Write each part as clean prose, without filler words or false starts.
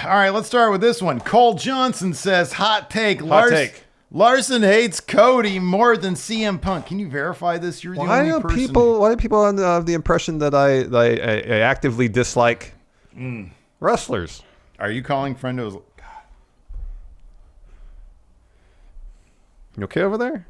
All right, let's start with this one. Cole Johnson says, hot take. Larson hates Cody more than CM Punk. Can you verify this? You're the only person. Why do people have the impression that I actively dislike wrestlers? Are you calling Friendo's? God. You okay over there?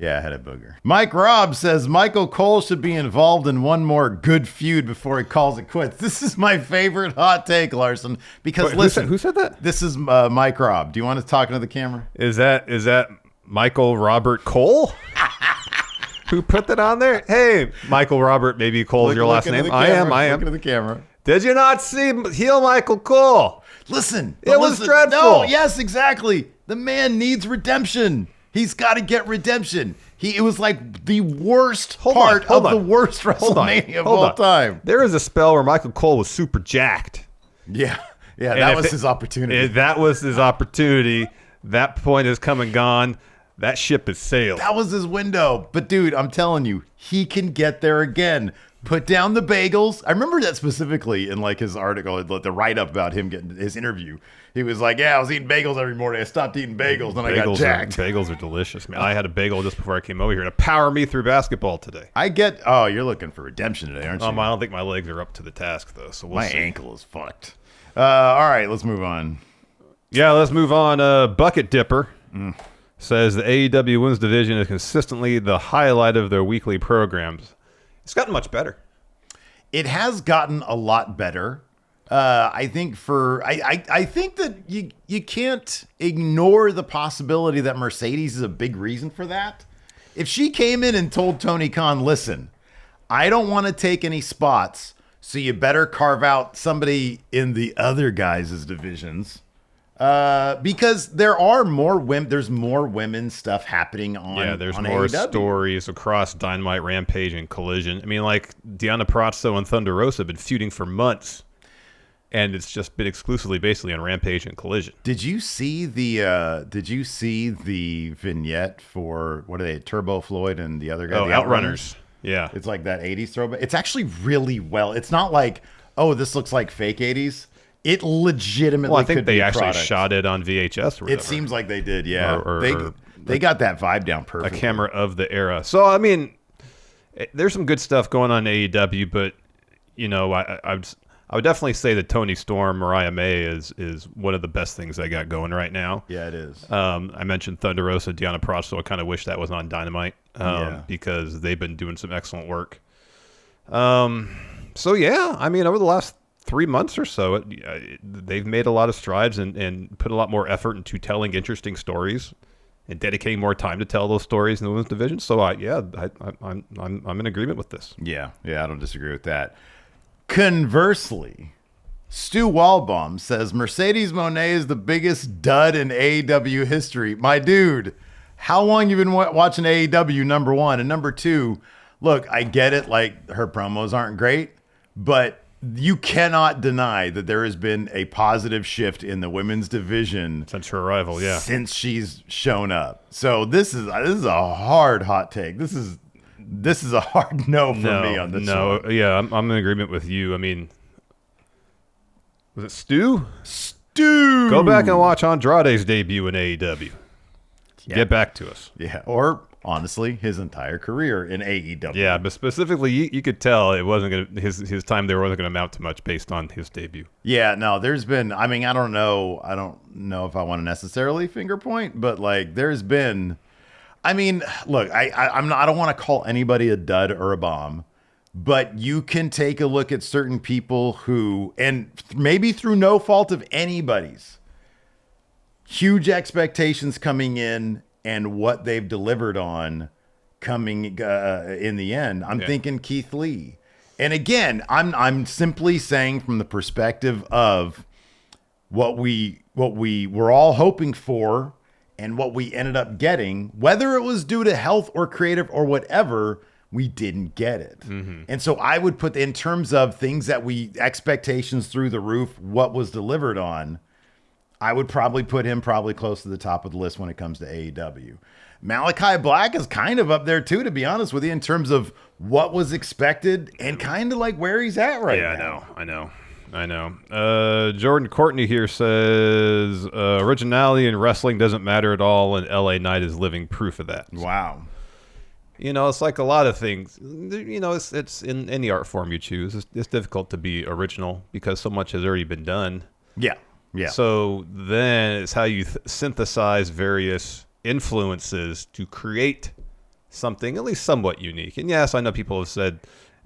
Yeah, I had a booger. Mike Robb says Michael Cole should be involved in one more good feud before he calls it quits. This is my favorite hot take, Larson. Because listen, who said that? This is Mike Robb. Do you want to talk into the camera? Is that Michael Robert Cole? Who put that on there? Hey, Michael Robert, maybe Cole's your last name. I am. Look into the camera. Did you not see heel Michael Cole? Listen, it was dreadful. No, yes, exactly. The man needs redemption. He's got to get redemption. It was like the worst part of the worst WrestleMania of all time. There was a spell where Michael Cole was super jacked. Yeah, that was his opportunity. That was his opportunity. That point has come and gone. That ship has sailed. That was his window. But dude, I'm telling you, he can get there again. Put down the bagels. I remember that specifically in like his article, the write-up about him getting his interview. He was like, yeah, I was eating bagels every morning. I stopped eating bagels, and I got jacked. Bagels are delicious, man. I had a bagel just before I came over here to power me through basketball today. You're looking for redemption today, aren't you? I don't think my legs are up to the task, though. So we'll see. My ankle is fucked. All right, let's move on. Yeah, let's move on. Bucket Dipper says the AEW Women's Division is consistently the highlight of their weekly programs. It's gotten much better. It has gotten a lot better. I think that you can't ignore the possibility that Mercedes is a big reason for that. If she came in and told Tony Khan, listen, I don't want to take any spots, so you better carve out somebody in the other guys' divisions. Because there are more women. There's more women's stuff happening on. Yeah, there's more AEW. Stories across Dynamite, Rampage, and Collision. I mean, like Deonna Purrazzo and Thunder Rosa have been feuding for months, and it's just been exclusively, basically, on Rampage and Collision. Did you see the vignette for what are they? Turbo Floyd and the other guy. Oh, Outrunners. Yeah, it's like that '80s throwback. It's actually really well. It's not like, oh, this looks like fake '80s. It legitimately. Well, I think could they be actually product. shot it on VHS. Or whatever. It seems like they did. Yeah, they got that vibe down perfectly. A camera of the era. So I mean, there's some good stuff going on in AEW, but you know, I would definitely say that Toni Storm, Mariah May is one of the best things they got going right now. Yeah, it is. I mentioned Thunder Rosa, Deonna Purrazzo. I kind of wish that was on Dynamite because they've been doing some excellent work. So yeah, I mean, over the last 3 months or so, they've made a lot of strides and put a lot more effort into telling interesting stories and dedicating more time to tell those stories in the women's division. So I'm in agreement with this. Yeah, I don't disagree with that. Conversely, Stu Walbaum says Mercedes Moné is the biggest dud in AEW history. My dude, how long you been watching AEW, number one? And number two, look, I get it, like her promos aren't great, but you cannot deny that there has been a positive shift in the women's division since her arrival. Yeah, since she's shown up. So this is a hard hot take. This is a hard no for me on this. No, one. Yeah, I'm in agreement with you. I mean, was it Stu? Stu, go back and watch Andrade's debut in AEW. Yeah. Get back to us. Yeah, or honestly, his entire career in AEW. Yeah, but specifically, you could tell it wasn't gonna his time there wasn't gonna amount to much based on his debut. Yeah, no, there's been. I mean, I don't know if I want to necessarily finger point, but like, there's been. I mean, look, I don't want to call anybody a dud or a bomb, but you can take a look at certain people who, and maybe through no fault of anybody's, huge expectations coming in. And what they've delivered on coming in the end, I'm thinking Keith Lee. And again, I'm simply saying from the perspective of what we were all hoping for and what we ended up getting, whether it was due to health or creative or whatever, we didn't get it. Mm-hmm. And so I would put, in terms of things that expectations through the roof, what was delivered on, I would probably put him close to the top of the list when it comes to AEW. Malachi Black is kind of up there too, to be honest with you, in terms of what was expected and kind of like where he's at right now. I know. I know. Jordan Courtney here says originality in wrestling doesn't matter at all, and LA Knight is living proof of that. Wow. It's like a lot of things. It's in any art form you choose. It's difficult to be original because so much has already been done. Yeah. Yeah. So then it's how you synthesize various influences to create something at least somewhat unique. And yes, I know people have said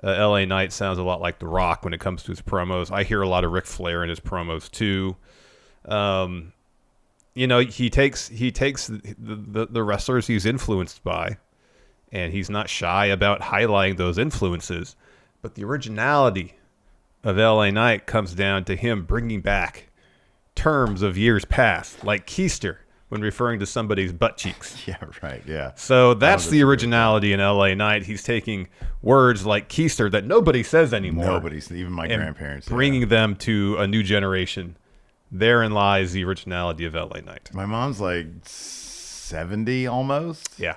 LA Knight sounds a lot like The Rock when it comes to his promos. I hear a lot of Ric Flair in his promos too. He takes the wrestlers he's influenced by, and he's not shy about highlighting those influences. But the originality of LA Knight comes down to him bringing back terms of years past, like keister, when referring to somebody's butt cheeks. Yeah, right, yeah. So that's the originality in LA Knight. He's taking words like keister that nobody says anymore. Nobody's, even my grandparents. Bringing them to a new generation. Therein lies the originality of LA Knight. My mom's like 70 almost. Yeah.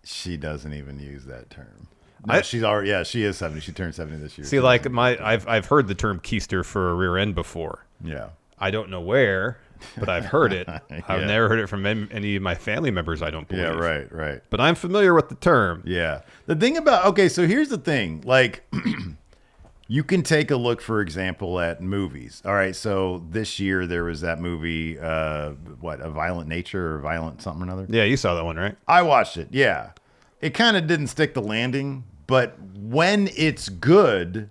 She doesn't even use that term. No, she's already, she is 70. She turned 70 this year. See, like I've heard the term keister for a rear end before. Yeah. I don't know where, but I've heard it. Yeah. I've never heard it from any of my family members, I don't believe. Yeah, right. But I'm familiar with the term. Yeah. The thing about, okay, so here's the thing. Like, you can take a look, for example, at movies. All right, so this year there was that movie, A Violent Nature or Violent something or another? Yeah, you saw that one, right? I watched it, yeah. It kind of didn't stick the landing, but when it's good,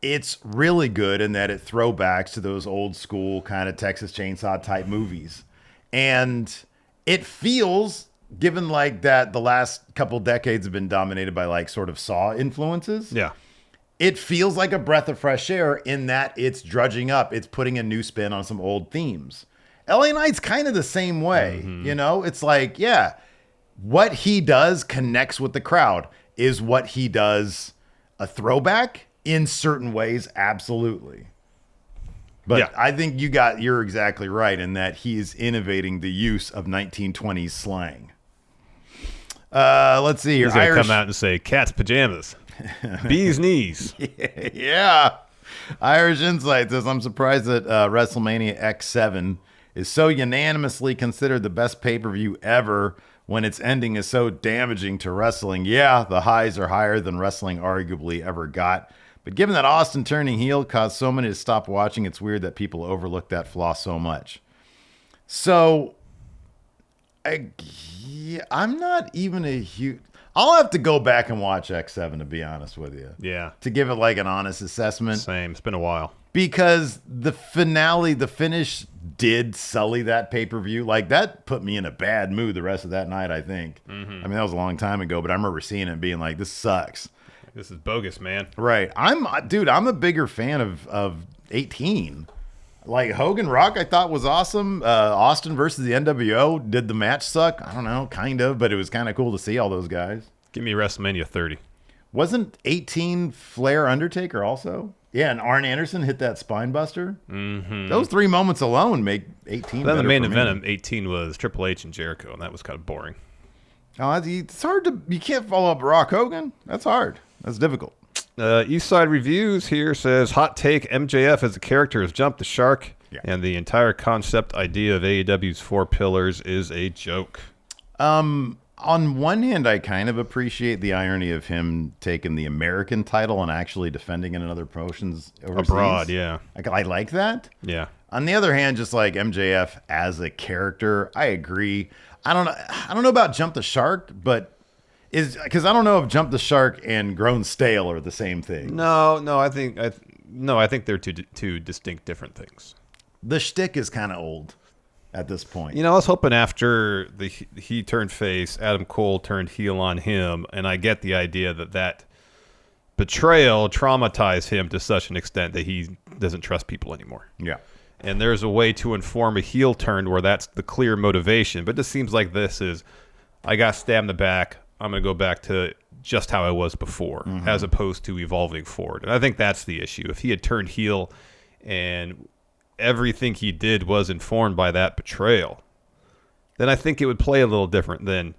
it's really good in that it throwbacks to those old school kind of Texas Chainsaw type movies. And it feels, given like that the last couple decades have been dominated by like sort of Saw influences. Yeah. It feels like a breath of fresh air in that it's drudging up. It's putting a new spin on some old themes. LA Knight's kind of the same way. It's like, yeah, what he does connects with the crowd. Is what he does a throwback? In certain ways, absolutely. But yeah. I think you're exactly right in that he is innovating the use of 1920s slang. Let's see here. He's going to come out and say, cat's pajamas. Bee's knees. Yeah. Irish Insight says, I'm surprised that WrestleMania X7 is so unanimously considered the best pay-per-view ever when its ending is so damaging to wrestling. Yeah, the highs are higher than wrestling arguably ever got. But given that Austin turning heel caused so many to stop watching, it's weird that people overlook that flaw so much. So, I'm not even a huge... I'll have to go back and watch X7 to be honest with you. Yeah. To give it like an honest assessment. Same. It's been a while. Because the finale, the finish did sully that pay-per-view. Like that put me in a bad mood the rest of that night, I think. I mean, that was a long time ago, but I remember seeing it and being like, this sucks. This is bogus, man. Right. I'm a bigger fan of 18. Like Hogan Rock, I thought was awesome. Austin versus the NWO. Did the match suck? I don't know, kind of, but it was kind of cool to see all those guys. Give me WrestleMania 30. Wasn't 18 Flair Undertaker also? Yeah, and Arn Anderson hit that spine buster. Those 3 moments alone make 18. Then the main event of 18 was Triple H and Jericho, and that was kind of boring. Oh, it's hard to. You can't follow up Rock Hogan. That's hard. That's difficult. Eastside Reviews here says, hot take, MJF as a character has jumped the shark, and the entire concept idea of AEW's 4 pillars is a joke. On one hand, I kind of appreciate the irony of him taking the American title and actually defending it in other promotions overseas. Abroad, yeah. I like that. Yeah. On the other hand, just like MJF as a character, I agree. I don't know about Jump the Shark, but because I don't know if Jump the Shark and Grown Stale are the same thing. No, I think they're two distinct different things. The shtick is kind of old at this point. I was hoping after he turned face, Adam Cole turned heel on him, and I get the idea that betrayal traumatized him to such an extent that he doesn't trust people anymore. Yeah. And there's a way to inform a heel turn where that's the clear motivation. But it just seems like this is, I got stabbed in the back, I'm going to go back to just how I was before, as opposed to evolving forward. And I think that's the issue. If he had turned heel and everything he did was informed by that betrayal, then I think it would play a little different than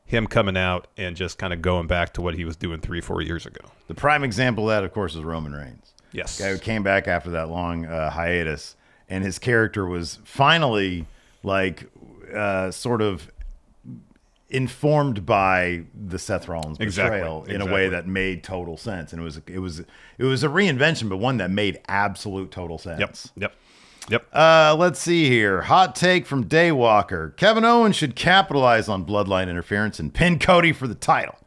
him coming out and just kind of going back to what he was doing 3-4 years ago. The prime example of that, of course, is Roman Reigns. Yes. Guy who came back after that long hiatus, and his character was finally like sort of informed by the Seth Rollins betrayal in a way that made total sense, and it was a reinvention, but one that made absolute total sense. Yep. Let's see here. Hot take from Daywalker. Kevin Owens should capitalize on bloodline interference and pin Cody for the title.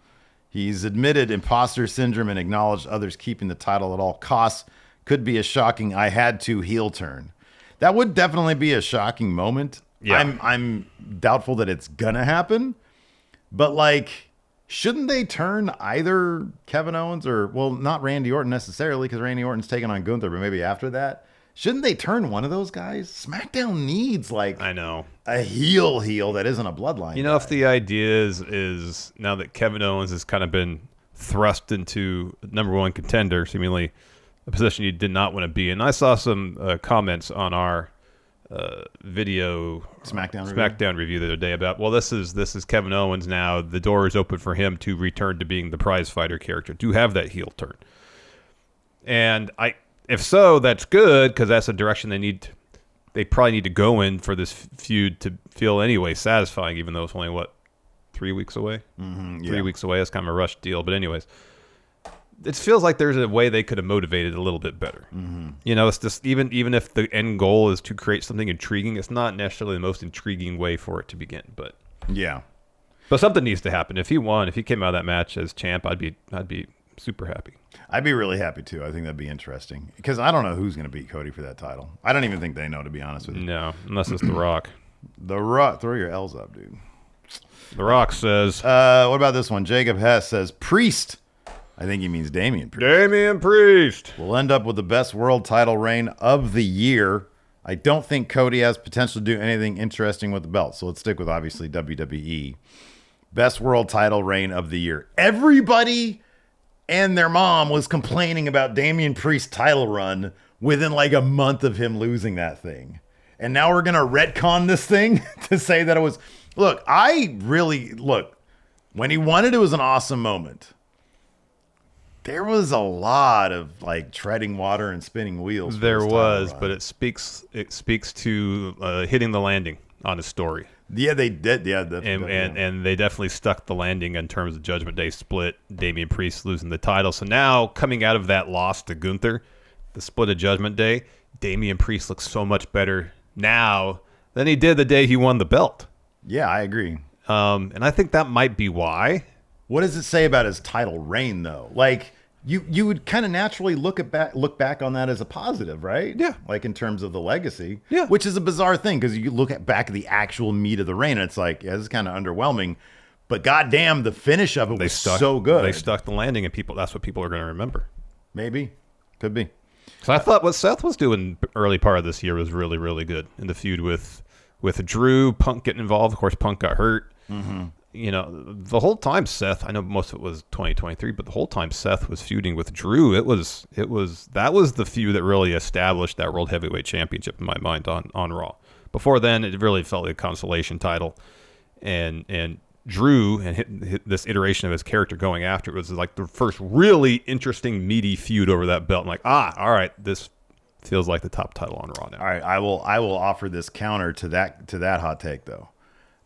He's admitted imposter syndrome and acknowledged others keeping the title at all costs. Could be a shocking I had to heel turn. That would definitely be a shocking moment. Yeah. I'm doubtful that it's gonna happen. But like, shouldn't they turn either Kevin Owens or, well, not Randy Orton necessarily, because Randy Orton's taking on Gunther, but maybe after that? Shouldn't they turn one of those guys? SmackDown needs like a heel that isn't a bloodline. You know, if the idea is now that Kevin Owens has kind of been thrust into number one contender, seemingly a position he did not want to be in. I saw some comments on our video SmackDown review the other day about, well, this is Kevin Owens now. The door is open for him to return to being the prize fighter character, to have that heel turn. And if so, that's good, because that's a direction they probably need to go in for this feud to feel anyway satisfying, even though it's only 3 weeks away. 3 weeks away. That's kind of a rush deal, but anyways, it feels like there's a way they could have motivated it a little bit better. You know, it's just even if the end goal is to create something intriguing, it's not necessarily the most intriguing way for it to begin. But something needs to happen. If he came out of that match as champ, I'd be super happy. I'd be really happy too. I think that'd be interesting, because I don't know who's going to beat Cody for that title. I don't even think they know, to be honest with you. No, unless it's The Rock. The Rock, throw your L's up, dude. The Rock says. What about this one? Jacob Hess says Priest. I think he means Damian Priest. Damian Priest. We'll end up with the best world title reign of the year. I don't think Cody has potential to do anything interesting with the belt, so let's stick with obviously WWE. Best world title reign of the year. Everybody and their mom was complaining about Damian Priest's title run within like a month of him losing that thing. And now we're going to retcon this thing to say that it was... Look, when he won it, it was an awesome moment. There was a lot of like treading water and spinning wheels. There was, but it speaks to hitting the landing on his story. Yeah, they did. Yeah, and they definitely stuck the landing in terms of Judgment Day split. Damian Priest losing the title. So now coming out of that loss to Gunther, the split of Judgment Day, Damian Priest looks so much better now than he did the day he won the belt. Yeah, I agree. And I think that might be why. What does it say about his title reign, though? Like, you would kind of naturally look back on that as a positive, right? Yeah. Like in terms of the legacy. Yeah. Which is a bizarre thing, because you look back at the actual meat of the reign, and it's like, yeah, this is kind of underwhelming. But goddamn, the finish of it was so good. They stuck the landing, and that's what people are going to remember. Maybe. Could be. So I thought what Seth was doing early part of this year was really, really good in the feud with Drew. Punk getting involved. Of course, Punk got hurt. Mm-hmm. You know, the whole time Seth, I know most of it was 2023, but the whole time Seth was feuding with Drew, that was the feud that really established that World Heavyweight Championship in my mind on Raw. Before then, it really felt like a consolation title, and Drew and this iteration of his character going after it was like the first really interesting, meaty feud over that belt. I'm like, all right, this feels like the top title on Raw now. All right, I will offer this counter to that hot take, though.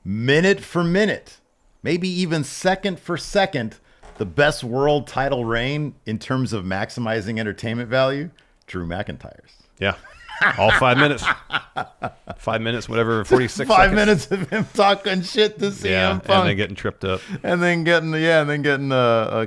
Minute for minute, maybe even second for second, the best world title reign in terms of maximizing entertainment value, Drew McIntyre's. Yeah. All 5 minutes. 5 minutes, whatever, 46 5 seconds. minutes of him talking shit to CM Punk. And then getting tripped up. And then getting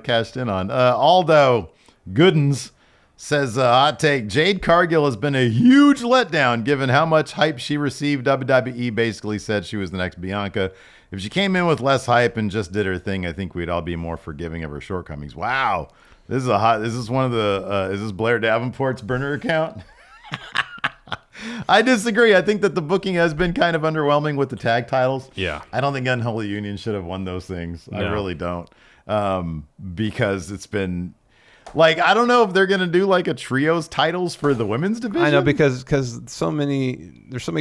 cashed in on. Aldo Goodens says, hot take, Jade Cargill has been a huge letdown given how much hype she received. WWE basically said she was the next Bianca. If she came in with less hype and just did her thing, I think we'd all be more forgiving of her shortcomings. Wow. Is this one of the, is this Blair Davenport's burner account? I disagree. I think that the booking has been kind of underwhelming with the tag titles. Yeah. I don't think Unholy Union should have won those things. No. I really don't. Because it's been like, I don't know if they're going to do like a trios titles for the women's division. I know, because there's so many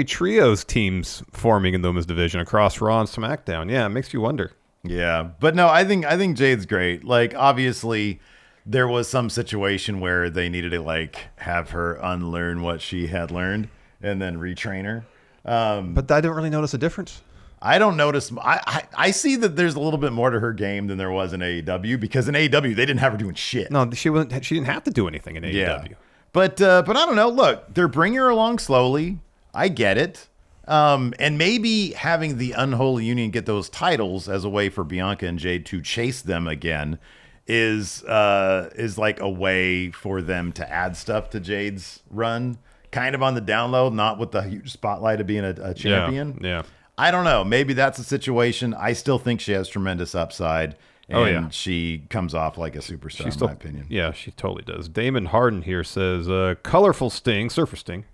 trios teams forming in the women's division across Raw and SmackDown. Yeah, it makes you wonder. Yeah. But no, I think Jade's great. Like, obviously, there was some situation where they needed to like have her unlearn what she had learned and then retrain her. But I didn't really notice a difference. I don't notice. I see that there's a little bit more to her game than there was in AEW, because in AEW they didn't have her doing shit. No, she wasn't. She didn't have to do anything in AEW. Yeah. But I don't know. Look, they're bringing her along slowly. I get it. And maybe having the Unholy Union get those titles as a way for Bianca and Jade to chase them again is like a way for them to add stuff to Jade's run, kind of on the down low, not with the huge spotlight of being a champion. Yeah. I don't know. Maybe that's a situation. I still think she has tremendous upside, and she comes off like a superstar, in my opinion. Yeah, she totally does. Damon Harden here says, Colorful Sting, Surfer Sting,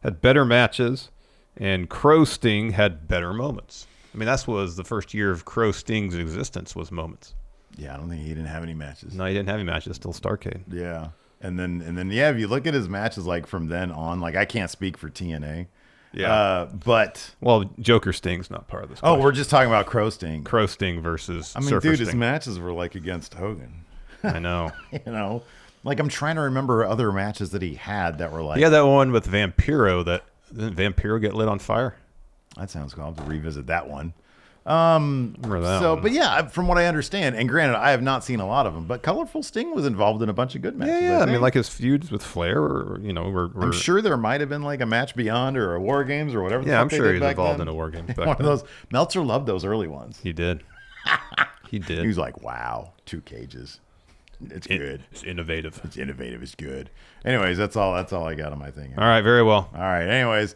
had better matches, and Crow Sting had better moments. I mean, that was the first year of Crow Sting's existence, was moments. Yeah, I don't think he didn't have any matches. No, he didn't have any matches. Still Starrcade. Yeah, and then if you look at his matches, like from then on, like I can't speak for TNA. Yeah, but Joker Sting's not part of this. Oh, we're just talking about Crow Sting. Crow Sting versus. Surfer Sting. His matches were like against Hogan. I know. Like I'm trying to remember other matches that he had that were like. Yeah, that one with Vampiro. Didn't Vampiro get lit on fire? That sounds cool. I'll have to revisit that one. Remember that one. But yeah, from what I understand, and granted, I have not seen a lot of them, but Colorful Sting was involved in a bunch of good matches. Yeah. I mean, like his feuds with Flair, or I'm sure there might have been like a match beyond or a War Games or whatever. Yeah, I'm sure he was involved in a War Games. One of those. Meltzer loved those early ones. He did. He did. He was like, "Wow, 2 cages. It's good. It's innovative. It's innovative. It's good." Anyways, that's all I got on my thing. All right, very well. All right. Anyways,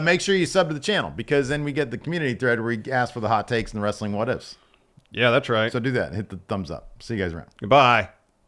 make sure you sub to the channel, because then we get the community thread where we ask for the hot takes and the wrestling what ifs. Yeah, that's right. So do that. Hit the thumbs up. See you guys around. Goodbye.